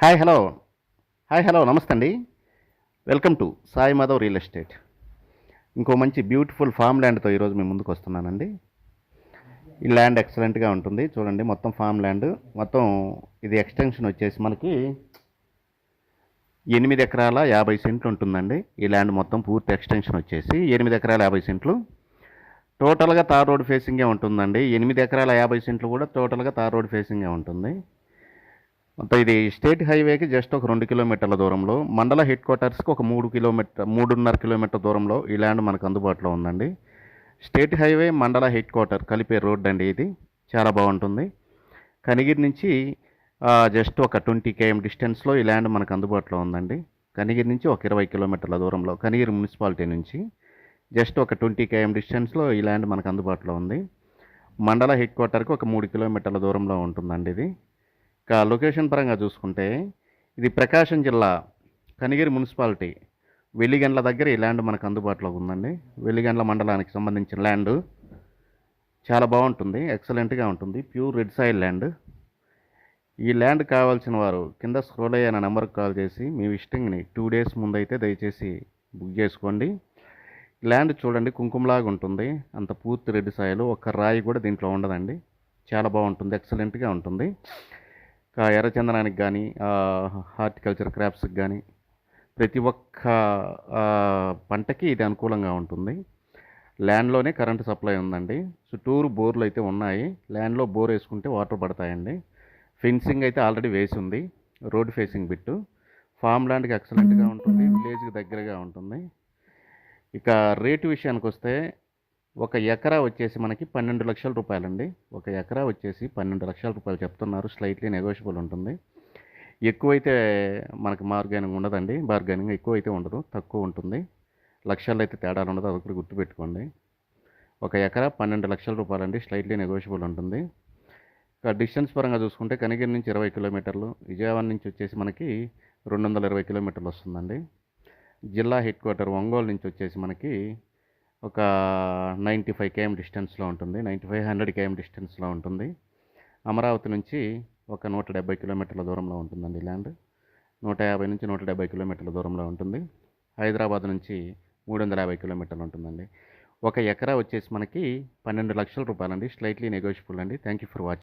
Hi hello నమస్తే అండి. Welcome to Sai Madhav real estate. ఇంకో మంచి బ్యూటిఫుల్ ఫామ్ ల్యాండ్తో ఈరోజు మేము ముందుకు వస్తున్నానండి. ఈ ల్యాండ్ ఎక్సలెంట్గా ఉంటుంది. చూడండి, మొత్తం ఫామ్ ల్యాండ్. మొత్తం ఇది ఎక్స్టెన్షన్ వచ్చేసి మనకి 8 ఎకరాల 50 సెంట్లు ఉంటుందండి. ఈ ల్యాండ్ మొత్తం పూర్తి ఎక్స్టెన్షన్ వచ్చేసి 8 ఎకరాల 50 సెంట్లు. టోటల్గా తార్ రోడ్ ఫేసింగే ఉంటుందండి. 8 ఎకరాల 50 సెంట్లు కూడా టోటల్గా తార్ రోడ్ ఫేసింగే ఉంటుంది. మొత్తం ఇది స్టేట్ హైవేకి జస్ట్ ఒక 2 కిలోమీటర్ల దూరంలో, మండల హెడ్ క్వార్టర్స్కి ఒక 3.5 కిలోమీటర్ దూరంలో ఈ ల్యాండ్ మనకు అందుబాటులో ఉందండి. స్టేట్ హైవే మండల హెడ్ క్వార్టర్ కలిపే రోడ్ అండి. ఇది చాలా బాగుంటుంది. కనిగిరి నుంచి జస్ట్ ఒక 20 km డిస్టెన్స్లో ఈ ల్యాండ్ మనకు అందుబాటులో ఉందండి. కనిగిరి నుంచి ఒక 20 కిలోమీటర్ల దూరంలో, కనిగిరి మున్సిపాలిటీ నుంచి జస్ట్ ఒక 20 km డిస్టెన్స్లో ఈ ల్యాండ్ మనకు అందుబాటులో ఉంది. మండల హెడ్ క్వార్టర్కి ఒక 3 కిలోమీటర్ల దూరంలో ఉంటుందండి. ఇది ఇక లొకేషన్ పరంగా చూసుకుంటే ఇది ప్రకాశం జిల్లా కనిగిరి మున్సిపాలిటీ వెల్లిగండ్ల దగ్గర ఈ ల్యాండ్ మనకు అందుబాటులో ఉందండి. వెల్లిగండ్ల మండలానికి సంబంధించిన ల్యాండ్ చాలా బాగుంటుంది, ఎక్సలెంట్గా ఉంటుంది. Pure red soil land. ఈ ల్యాండ్ కావాల్సిన వారు కింద స్క్రోల్ అయ్యే నెంబర్కి కాల్ చేసి మీ విజిటింగ్ని 2 days ముందైతే దయచేసి బుక్ చేసుకోండి. ల్యాండ్ చూడండి, కుంకుమలాగా ఉంటుంది. అంత పూర్తి రెడ్ సాయిల్, ఒక్క రాయి కూడా దీంట్లో ఉండదండి. చాలా బాగుంటుంది, ఎక్సలెంట్గా ఉంటుంది. ఎర్రచందనానికి కానీ హార్టికల్చర్ క్రాప్స్కి కానీ ప్రతి ఒక్క పంటకి ఇది అనుకూలంగా ఉంటుంది. ల్యాండ్లోనే కరెంటు సప్లై ఉందండి. చుట్టూరు బోర్లు అయితే ఉన్నాయి. ల్యాండ్లో బోర్ వేసుకుంటే వాటర్ పడతాయండి. ఫెన్సింగ్ అయితే ఆల్రెడీ వేసి ఉంది. Road facing bit. ఫామ్ ల్యాండ్కి ఎక్సలెంట్గా ఉంటుంది, విలేజ్కి దగ్గరగా ఉంటుంది. ఇక రేటు విషయానికి వస్తే ఒక ఎకరా వచ్చేసి మనకి 12 లక్షల రూపాయలండి. ఒక ఎకరా వచ్చేసి 12 లక్షల రూపాయలు చెప్తున్నారు. స్లైట్లీ నెగోషియబుల్ ఉంటుంది. ఎక్కువైతే మనకి బార్గెనింగ్ ఉండదండి. బార్గెనింగ్ ఎక్కువైతే ఉండదు, తక్కువ ఉంటుంది. లక్షల్లో అయితే తేడాలు ఉండదు, అది ఒకటి గుర్తుపెట్టుకోండి. ఒక ఎకరా 12 లక్షల రూపాయలండి. స్లైట్లీ నెగోషియబుల్ ఉంటుంది. ఇక డిస్టెన్స్ పరంగా చూసుకుంటే కనిగిరి నుంచి 20 కిలోమీటర్లు, విజయవాడ నుంచి వచ్చేసి మనకి 220 కిలోమీటర్లు వస్తుందండి. జిల్లా హెడ్ క్వార్టర్ ఒంగోలు నుంచి వచ్చేసి మనకి ఒక 95 km డిస్టెన్స్లో ఉంటుంది. 100 km డిస్టెన్స్లో ఉంటుంది. అమరావతి నుంచి ఒక 170 కిలోమీటర్ల దూరంలో ఉంటుందండి ల్యాండ్. 150 నుంచి 170 కిలోమీటర్ల దూరంలో ఉంటుంది. హైదరాబాద్ నుంచి 350 కిలోమీటర్లు ఉంటుందండి. ఒక ఎకరా వచ్చేసి మనకి 12 లక్షల రూపాయలండి. స్లైట్లీ నెగోషియబుల్ అండి. Thank you for watching.